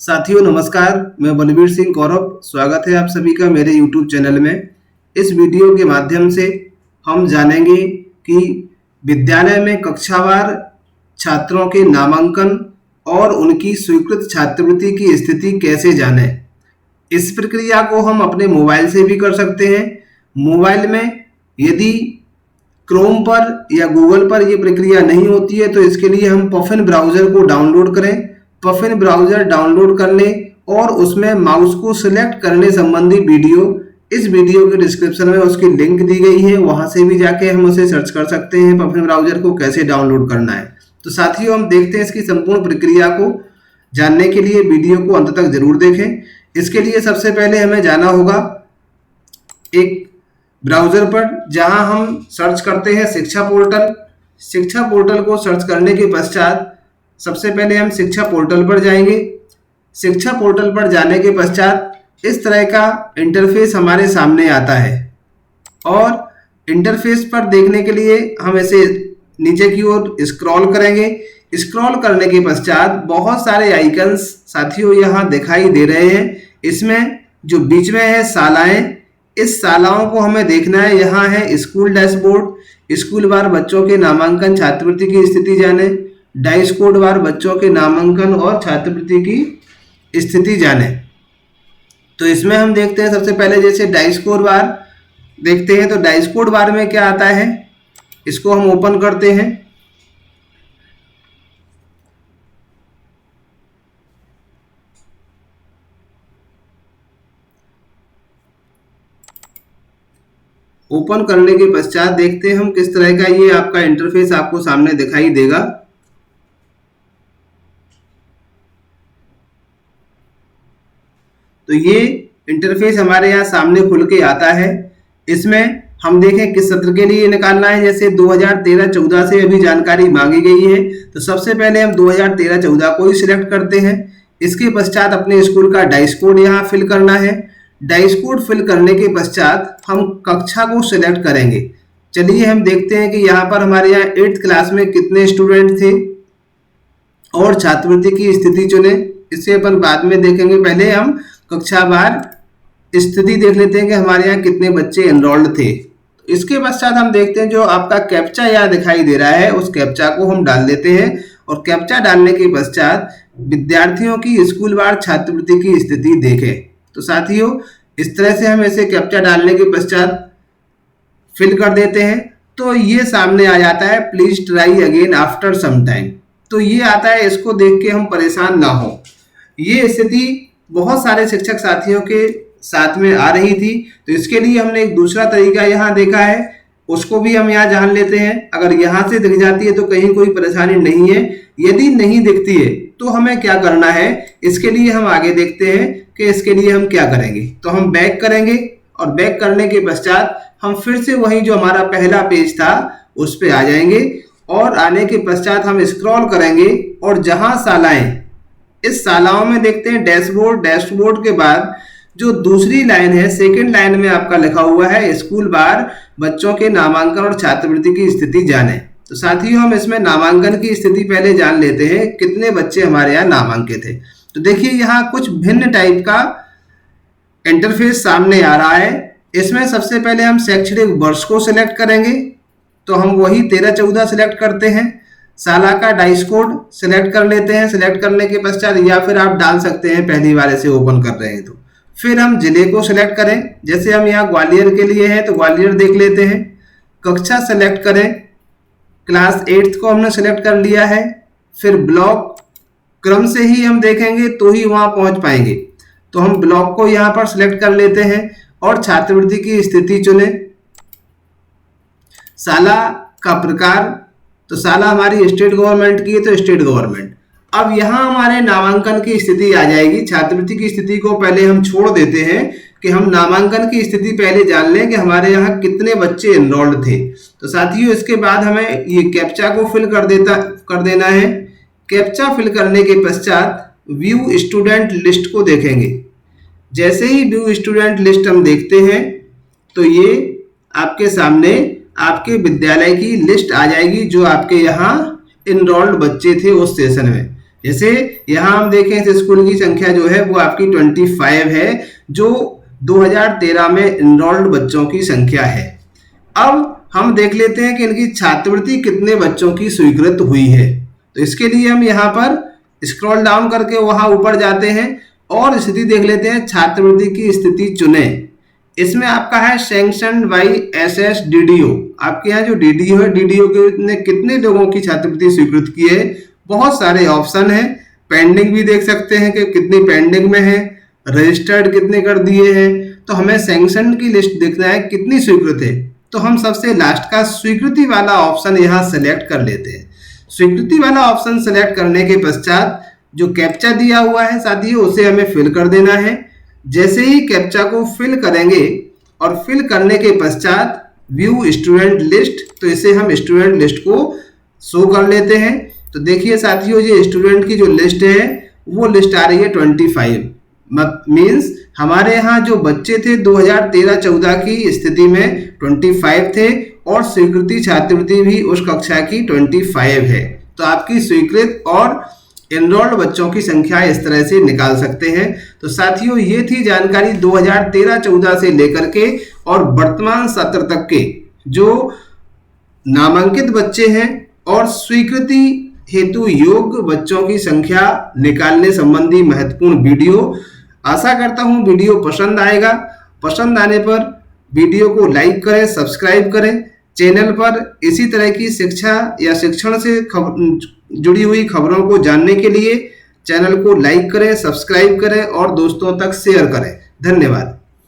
साथियों नमस्कार, मैं बलबीर सिंह कौरव। स्वागत है आप सभी का मेरे यूट्यूब चैनल में। इस वीडियो के माध्यम से हम जानेंगे कि विद्यालय में कक्षावार छात्रों के नामांकन और उनकी स्वीकृत छात्रवृत्ति की स्थिति कैसे जानें। इस प्रक्रिया को हम अपने मोबाइल से भी कर सकते हैं। मोबाइल में यदि क्रोम पर या गूगल पर ये प्रक्रिया नहीं होती है तो इसके लिए हम पफिन ब्राउज़र को डाउनलोड करें। पफिन ब्राउज़र डाउनलोड करने और उसमें माउस को सिलेक्ट करने संबंधी वीडियो इस वीडियो के डिस्क्रिप्शन में उसकी लिंक दी गई है, वहां से भी जाके हम उसे सर्च कर सकते हैं पफिन ब्राउज़र को कैसे डाउनलोड करना है। तो साथियों हम देखते हैं इसकी संपूर्ण प्रक्रिया को जानने के लिए वीडियो को अंत तक जरूर देखें। इसके लिए सबसे पहले हमें जाना होगा एक ब्राउज़र पर जहां हम सर्च करते हैं शिक्षा पोर्टल। शिक्षा पोर्टल को सर्च करने के पश्चात सबसे पहले हम शिक्षा पोर्टल पर जाएंगे। शिक्षा पोर्टल पर जाने के पश्चात इस तरह का इंटरफेस हमारे सामने आता है और इंटरफेस पर देखने के लिए हम ऐसे नीचे की ओर स्क्रॉल करेंगे। स्क्रॉल करने के पश्चात बहुत सारे आइकन्स साथियों यहाँ दिखाई दे रहे हैं। इसमें जो बीच में है शालाएं, इस शालाओं को हमें देखना है। यहाँ है स्कूल डैशबोर्ड, स्कूल वार बच्चों के नामांकन छात्रवृत्ति की स्थिति जाने, डाइस कोड वार बच्चों के नामांकन और छात्रवृत्ति की स्थिति जाने। तो इसमें हम देखते हैं सबसे पहले जैसे डाइस कोड वार देखते हैं तो डाइस कोड वार में क्या आता है, इसको हम ओपन करते हैं। ओपन करने के पश्चात देखते हैं हम किस तरह का ये आपका इंटरफेस आपको सामने दिखाई देगा। तो ये इंटरफेस हमारे यहाँ सामने खुल के आता है। इसमें हम देखें किस सत्र के लिए निकालना है। जैसे 2013-14 से अभी जानकारी मांगी गई है तो सबसे पहले हम 2013-14 को ही सिलेक्ट करते हैं। इसके पश्चात अपने स्कूल का डाइस कोड यहाँ फिल करना है। डाइस कोड फिल करने के पश्चात हम कक्षा को सिलेक्ट करेंगे। चलिए हम देखते हैं कि यहाँ पर हमारे यहाँ 8th क्लास में कितने स्टूडेंट थे और छात्रवृत्ति की स्थिति चुने। इसे अपन बाद में देखेंगे, पहले हम कक्षावार स्थिति देख लेते हैं कि हमारे यहाँ कितने बच्चे एनरोल्ड थे। इसके पश्चात हम देखते हैं जो आपका कैप्चा यहाँ दिखाई दे रहा है उस कैप्चा को हम डाल देते हैं और कैप्चा डालने के पश्चात विद्यार्थियों की स्कूलवार छात्रवृत्ति की स्थिति देखें। तो साथियों इस तरह से हम ऐसे कैप्चा डालने के पश्चात फिल कर देते हैं तो ये सामने आ जाता है please try again after some time. तो ये आता है, इसको देख के हम परेशान ना हो। ये स्थिति बहुत सारे शिक्षक साथियों के साथ में आ रही थी तो इसके लिए हमने एक दूसरा तरीका यहाँ देखा है, उसको भी हम यहाँ जान लेते हैं। अगर यहाँ से दिख जाती है तो कहीं कोई परेशानी नहीं है। यदि नहीं दिखती है तो हमें क्या करना है, इसके लिए हम आगे देखते हैं कि इसके लिए हम क्या करेंगे। तो हम बैक करेंगे और बैक करने के पश्चात हम फिर से वही जो हमारा पहला पेज था उस पे आ जाएंगे और आने के पश्चात हम स्क्रॉल करेंगे और जहां शालाएं, इस शालाओं में देखते हैं डैशबोर्ड। डैशबोर्ड के बाद जो दूसरी लाइन है, सेकंड लाइन में आपका लिखा हुआ है स्कूल बार बच्चों के नामांकन और छात्रवृत्ति की स्थिति जाने। तो साथियों हम इसमें नामांकन की स्थिति पहले जान लेते हैं, कितने बच्चे हमारे यहाँ नामांकित थे। तो देखिए यहाँ कुछ भिन्न टाइप का इंटरफेस सामने आ रहा है। इसमें सबसे पहले हम शैक्षणिक वर्ष को सिलेक्ट करेंगे तो हम वही 13-14 सिलेक्ट करते हैं। शाला का डाइस कोड सिलेक्ट कर लेते हैं। सिलेक्ट करने के पश्चात या फिर आप डाल सकते हैं पहली बार ऐसे ओपन कर रहे हैं तो फिर हम जिले को सिलेक्ट करें। जैसे हम यहाँ ग्वालियर के लिए हैं तो ग्वालियर देख लेते हैं। कक्षा सेलेक्ट करें, क्लास 8th को हमने सेलेक्ट कर लिया है। फिर ब्लॉक क्रम से ही हम देखेंगे तो ही वहां पहुंच पाएंगे। तो हम ब्लॉक को यहाँ पर सिलेक्ट कर लेते हैं और छात्रवृत्ति की स्थिति चुने। शाला का प्रकार, तो शाला हमारी स्टेट गवर्नमेंट की है तो स्टेट गवर्नमेंट। अब यहाँ हमारे नामांकन की स्थिति आ जाएगी। छात्रवृत्ति की स्थिति को पहले हम छोड़ देते हैं कि हम नामांकन की स्थिति पहले जान लें कि हमारे यहाँ कितने बच्चे एनरोल्ड थे। तो साथियों इसके बाद हमें ये कैप्चा को फिल कर देना है। कैप्चा फिल करने के पश्चात व्यू स्टूडेंट लिस्ट को देखेंगे। जैसे ही व्यू स्टूडेंट लिस्ट हम देखते हैं तो ये आपके सामने आपके विद्यालय की लिस्ट आ जाएगी जो आपके यहाँ इनरोल्ड बच्चे थे उस सेशन में। जैसे यहाँ हम देखें इस स्कूल की संख्या जो है वो आपकी 25 है, जो 2013 में इनरोल्ड बच्चों की संख्या है। अब हम देख लेते हैं कि इनकी छात्रवृत्ति कितने बच्चों की स्वीकृत हुई है। तो इसके लिए हम यहाँ पर स्क्रॉल डाउन करके वहां ऊपर जाते हैं और स्थिति देख लेते हैं, छात्रवृत्ति की स्थिति चुने। इसमें आपका है सैंक्शन बाई SSDDO। आपके यहाँ जो DDO है, DDO ने कितने लोगों की छात्रवृत्ति स्वीकृत की है, बहुत सारे ऑप्शन है। पेंडिंग भी देख सकते हैं कि कितनी पेंडिंग में है, रजिस्टर्ड कितने कर दिए हैं। तो हमें सैंक्शन की लिस्ट देखना है कितनी स्वीकृत है। तो हम सबसे लास्ट का स्वीकृति वाला ऑप्शन यहाँ सेलेक्ट कर लेते हैं। स्वीकृति वाला ऑप्शन सेलेक्ट करने के पश्चात जो कैप्चा दिया हुआ है साथियों, उसे हमें फिल कर देना है। जैसे ही कैप्चा को फिल करेंगे और फिल करने के पश्चात व्यू स्टूडेंट लिस्ट, तो इसे हम स्टूडेंट लिस्ट को शो कर लेते हैं। तो देखिए साथियों, ये स्टूडेंट की जो लिस्ट है वो लिस्ट आ रही है 25। मीन्स हमारे यहाँ जो बच्चे थे 2013-14 की स्थिति में 25 थे और स्वीकृति छात्रवृत्ति भी उस कक्षा की 25 है। तो आपकी स्वीकृत और एनरोल्ड बच्चों की संख्या इस तरह से निकाल सकते हैं। तो साथियों, ये थी जानकारी 2013-14 से लेकर के और वर्तमान सत्र तक के जो नामांकित बच्चे हैं और स्वीकृति हेतु योग्य बच्चों की संख्या निकालने संबंधी महत्वपूर्ण वीडियो। आशा करता हूं वीडियो पसंद आएगा। पसंद आने पर वीडियो को लाइक करें, सब्सक्राइब करें। चैनल पर इसी तरह की शिक्षा या शिक्षण से जुड़ी हुई खबरों को जानने के लिए चैनल को लाइक करें, सब्सक्राइब करें और दोस्तों तक शेयर करें। धन्यवाद।